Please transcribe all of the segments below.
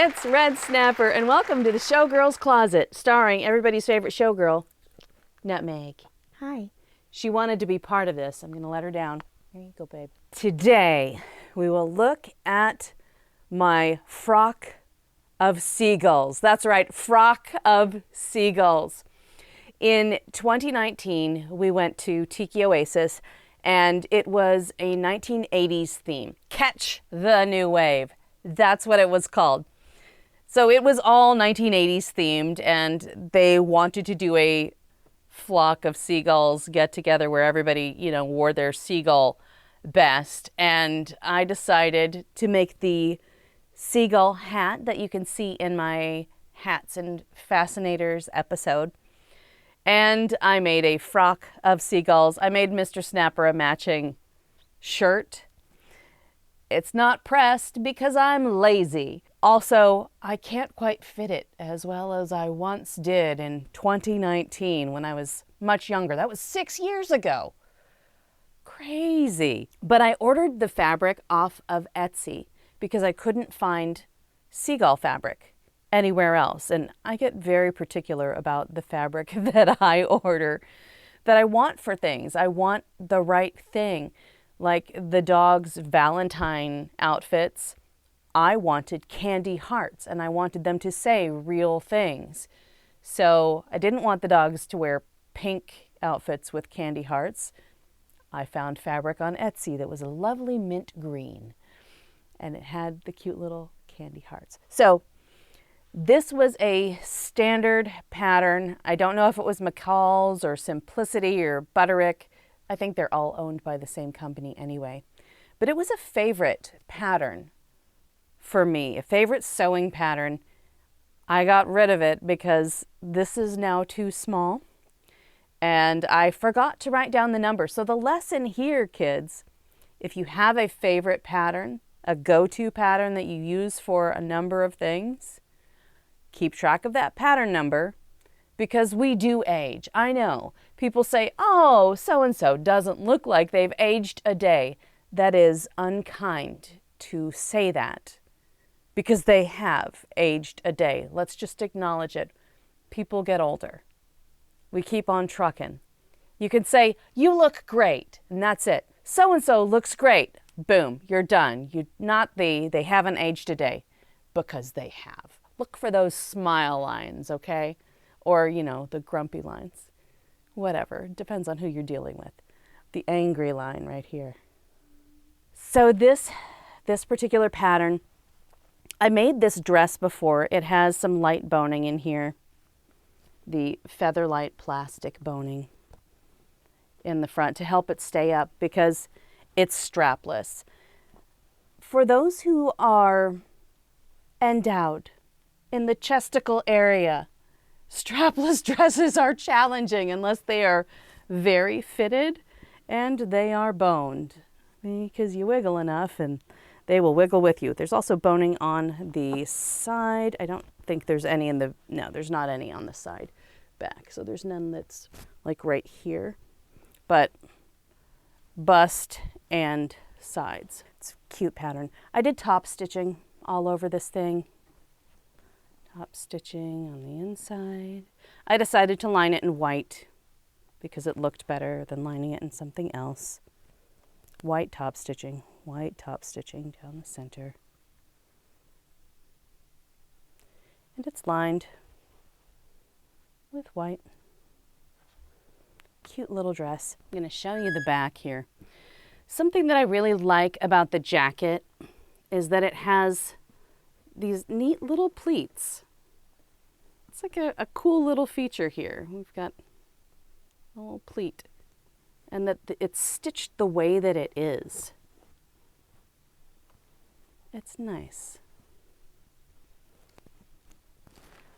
It's Red Snapper, and welcome to the Showgirl's Closet, starring everybody's favorite showgirl, Nutmeg. Hi. She wanted to be part of this. I'm going to let her down. Here you go, babe. Today, we will look at my Frock of Seagulls. That's right, Frock of Seagulls. In 2019, we went to Tiki Oasis, and it was a 1980s theme. Catch the New Wave. That's what it was called. So it was all 1980s themed, and they wanted to do a flock of seagulls get together where everybody, wore their seagull best. And I decided to make the seagull hat that you can see in my Hats and Fascinators episode. And I made a frock of seagulls. I made Mr. Snapper a matching shirt. It's not pressed because I'm lazy. Also, I can't quite fit it as well as I once did in 2019 when I was much younger. That was 6 years ago. Crazy. But I ordered the fabric off of Etsy because I couldn't find seagull fabric anywhere else. And I get very particular about the fabric that I order, that I want for things. I want the right thing. Like the dog's Valentine outfits, I wanted candy hearts, and I wanted them to say real things. So I didn't want the dogs to wear pink outfits with candy hearts. I found fabric on Etsy that was a lovely mint green, and it had the cute little candy hearts. So this was a standard pattern. I don't know if it was McCall's or Simplicity or Butterick. I think they're all owned by the same company anyway. But it was a favorite pattern for me, a favorite sewing pattern. I got rid of it because this is now too small, and I forgot to write down the number. So the lesson here, kids, if you have a favorite pattern, a go-to pattern that you use for a number of things, keep track of that pattern number, because we do age. I know. People say, oh, so-and-so doesn't look like they've aged a day. That is unkind to say that, because they have aged a day. Let's just acknowledge it. People get older. We keep on trucking. You can say, you look great, and that's it. So-and-so looks great. Boom, you're done. They haven't aged a day, because they have. Look for those smile lines, okay? Or, the grumpy lines. Whatever, depends on who you're dealing with. The angry line right here. So this particular pattern, I made this dress before. It has some light boning in here. The Featherlight plastic boning in the front to help it stay up because it's strapless. For those who are endowed in the chesticle area, strapless dresses are challenging unless they are very fitted and they are boned, because you wiggle enough and they will wiggle with you. There's also boning on the side. I don't think there's any no, there's not any on the side back. So there's none that's like right here, but bust and sides. It's a cute pattern. I did top stitching all over this thing. Top stitching on the inside. I decided to line it in white because it looked better than lining it in something else. White top stitching down the center. And it's lined with white. Cute little dress. I'm going to show you the back here. Something that I really like about the jacket is that it has these neat little pleats. It's like a cool little feature here. We've got a little pleat, and that it's stitched the way that it is. It's nice.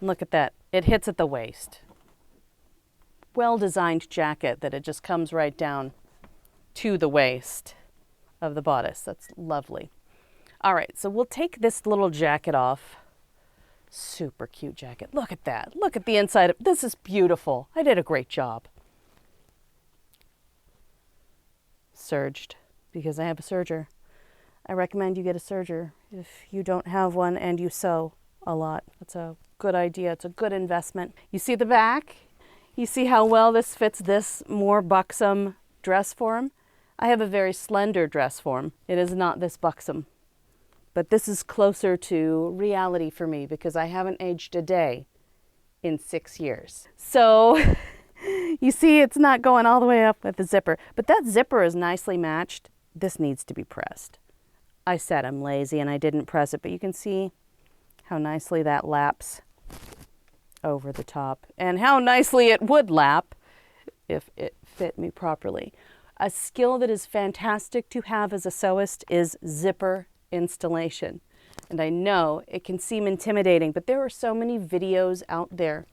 Look at that. It hits at the waist. Well-designed jacket that it just comes right down to the waist of the bodice. That's lovely. All right, so we'll take this little jacket off. Super cute jacket. Look at that. Look at the inside. This is beautiful. I did a great job. Serged, because I have a serger. I recommend you get a serger if you don't have one and you sew. a lot. It's a good idea. It's a good investment. You see the back? You see how well this fits this more buxom dress form? I have a very slender dress form. It is not this buxom. But this is closer to reality for me because I haven't aged a day in 6 years. So you see it's not going all the way up with the zipper. But that zipper is nicely matched. This needs to be pressed. I said I'm lazy and I didn't press it, but you can see how nicely that laps over the top and how nicely it would lap if it fit me properly. A skill that is fantastic to have as a sewist is zipper installation. And I know it can seem intimidating, but there are so many videos out there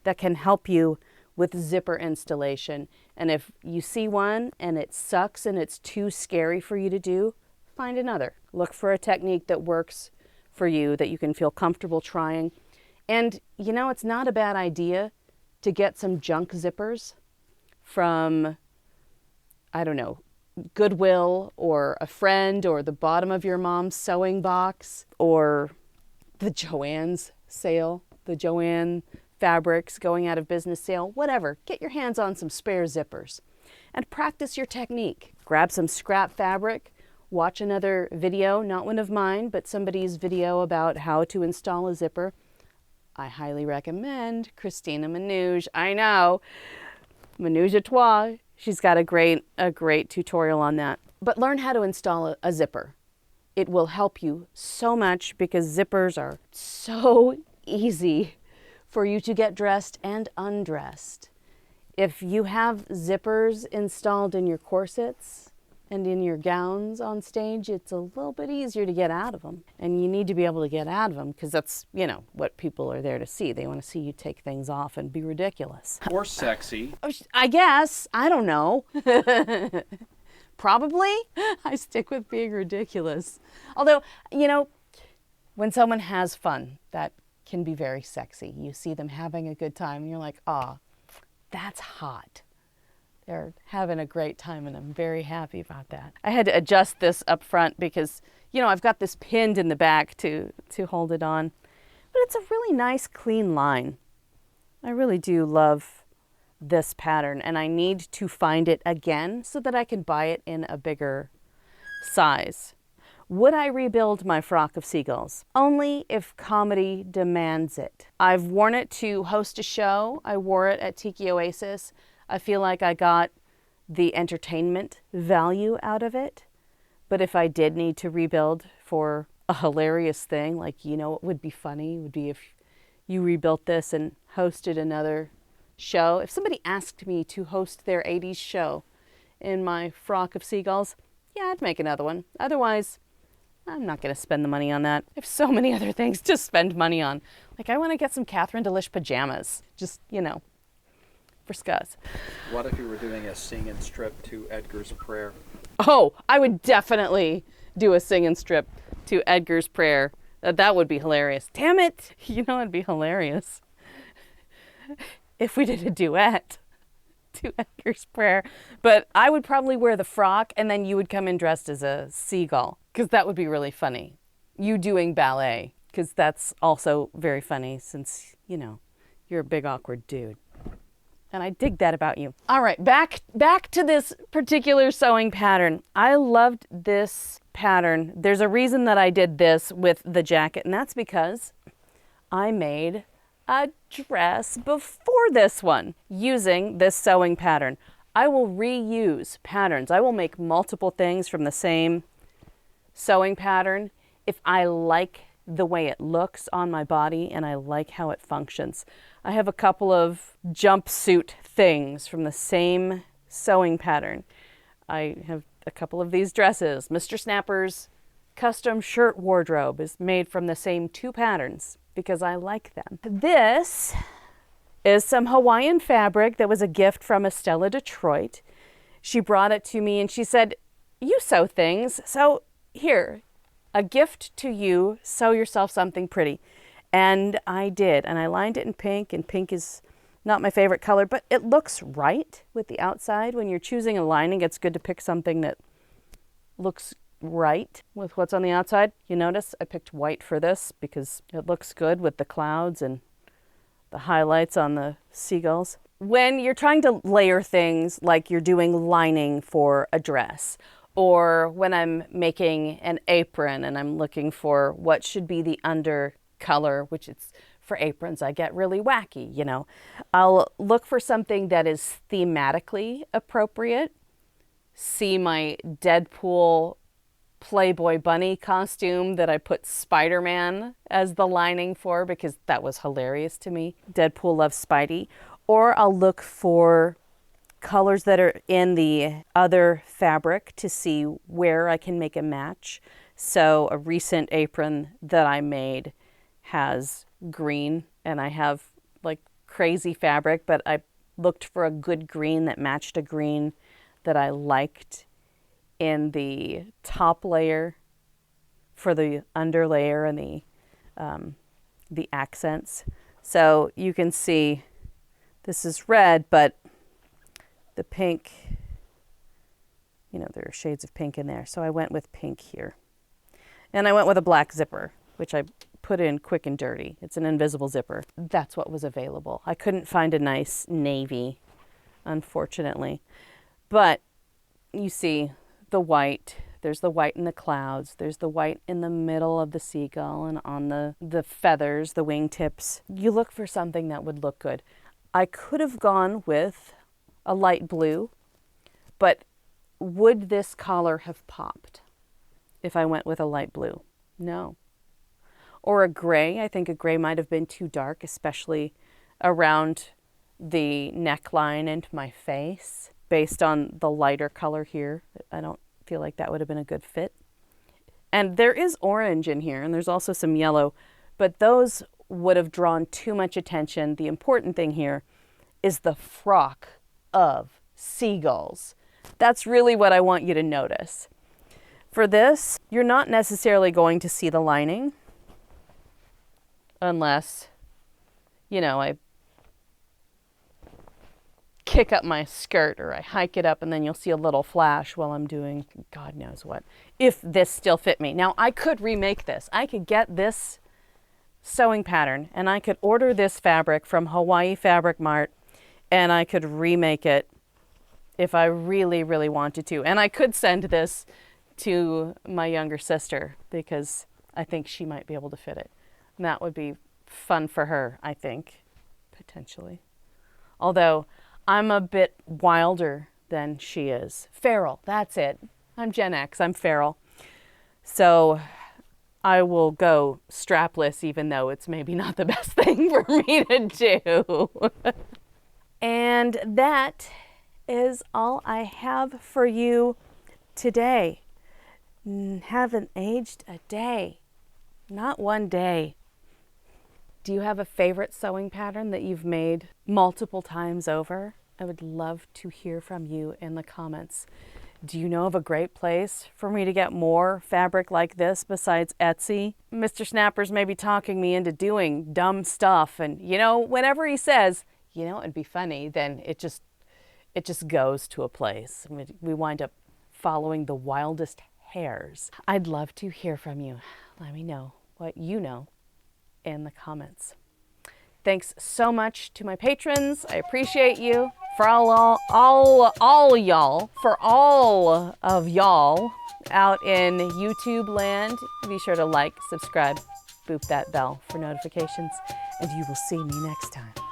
that can help you with zipper installation. And if you see one and it sucks and it's too scary for you to do, find another. Look for a technique that works for you, that you can feel comfortable trying. And you know, it's not a bad idea to get some junk zippers from, I don't know, Goodwill or a friend or the bottom of your mom's sewing box or the Joann's sale, the Joann Fabrics going out of business sale, whatever. Get your hands on some spare zippers and practice your technique. Grab some scrap fabric, watch another video, not one of mine, but somebody's video about how to install a zipper. I highly recommend Christina Manouge. I know, Manouge à Toi. She's got a great tutorial on that. But learn how to install a zipper. It will help you so much because zippers are so easy for you to get dressed and undressed. If you have zippers installed in your corsets and in your gowns on stage, it's a little bit easier to get out of them. And you need to be able to get out of them because that's, you know, what people are there to see. They want to see you take things off and be ridiculous. Or sexy. I guess. I don't know. Probably. I stick with being ridiculous. Although, you know, when someone has fun, that can be very sexy. You see them having a good time and you're like, ah, that's hot. They're having a great time and I'm very happy about that. I had to adjust this up front because, you know, I've got this pinned in the back to hold it on. But it's a really nice clean line. I really do love this pattern and I need to find it again so that I can buy it in a bigger size. Would I rebuild my Frock of Seagulls? Only if comedy demands it. I've worn it to host a show. I wore it at Tiki Oasis. I feel like I got the entertainment value out of it. But if I did need to rebuild for a hilarious thing, like, you know, what would be funny would be if you rebuilt this and hosted another show. If somebody asked me to host their 80's show in my Frock of Seagulls, yeah, I'd make another one. Otherwise, I'm not going to spend the money on that. I have so many other things to spend money on. Like, I want to get some Catherine Delish pajamas. Just, you know, for scuzz. What if you were doing a sing and strip to Edgar's Prayer? Oh, I would definitely do a sing and strip to Edgar's Prayer. That would be hilarious. Damn it! You know, it'd be hilarious if we did a duet to Edgar's Prayer. But I would probably wear the frock and then you would come in dressed as a seagull because that would be really funny. You doing ballet because that's also very funny since, you know, you're a big awkward dude. And I dig that about you. All right, back to this particular sewing pattern. I loved this pattern. There's a reason that I did this with the jacket, and that's because I made a dress before this one using this sewing pattern. I will reuse patterns. I will make multiple things from the same sewing pattern if I like the way it looks on my body and I like how it functions. I have a couple of jumpsuit things from the same sewing pattern. I have a couple of these dresses. Mr. Snapper's custom shirt wardrobe is made from the same two patterns because I like them. This is some Hawaiian fabric that was a gift from Estella Detroit. She brought it to me and she said, "You sew things, so here, a gift to you, sew yourself something pretty." And I did, and I lined it in pink, and pink is not my favorite color, but it looks right with the outside. When you're choosing a lining, it's good to pick something that looks right with what's on the outside. You notice I picked white for this because it looks good with the clouds and the highlights on the seagulls. When you're trying to layer things like you're doing lining for a dress, or when I'm making an apron and I'm looking for what should be the under color, which it's for aprons, I get really wacky, you know. I'll look for something that is thematically appropriate. See my Deadpool Playboy bunny costume that I put Spider-Man as the lining for because that was hilarious to me. Deadpool loves Spidey. Or I'll look for colors that are in the other fabric to see where I can make a match. So a recent apron that I made has green, and I have like crazy fabric, but I looked for a good green that matched a green that I liked in the top layer for the under layer and the accents. So you can see this is red, but the pink, you know, there are shades of pink in there. So I went with pink here. And I went with a black zipper, which I put in quick and dirty. It's an invisible zipper. That's what was available. I couldn't find a nice navy, unfortunately. But you see the white. There's the white in the clouds. There's the white in the middle of the seagull and on the feathers, the wingtips. You look for something that would look good. I could have gone with a light blue, but would this collar have popped if I went with a light blue? No. Or a gray. I think a gray might have been too dark, especially around the neckline and my face. Based on the lighter color here, I don't feel like that would have been a good fit. And there is orange in here, and there's also some yellow, but those would have drawn too much attention. The important thing here is the frock of seagulls. That's really what I want you to notice. For this, you're not necessarily going to see the lining unless, you know, I kick up my skirt or I hike it up, and then you'll see a little flash while I'm doing God knows what, if this still fit me. Now, I could remake this. I could get this sewing pattern and I could order this fabric from Hawaii Fabric Mart, and I could remake it if I really, really wanted to. And I could send this to my younger sister because I think she might be able to fit it. And that would be fun for her, I think, potentially. Although I'm a bit wilder than she is. Feral, that's it. I'm Gen X, I'm feral. So I will go strapless, even though it's maybe not the best thing for me to do. And that is all I have for you today. Haven't aged a day. Not one day. Do you have a favorite sewing pattern that you've made multiple times over? I would love to hear from you in the comments. Do you know of a great place for me to get more fabric like this besides Etsy? Mr. Snapper's maybe talking me into doing dumb stuff, and you know, whenever he says, you know, it'd be funny, then it just goes to a place. We wind up following the wildest hares. I'd love to hear from you. Let me know what you know in the comments. Thanks so much to my patrons. I appreciate you. For all y'all, for all of y'all out in YouTube land, be sure to like, subscribe, boop that bell for notifications, and you will see me next time.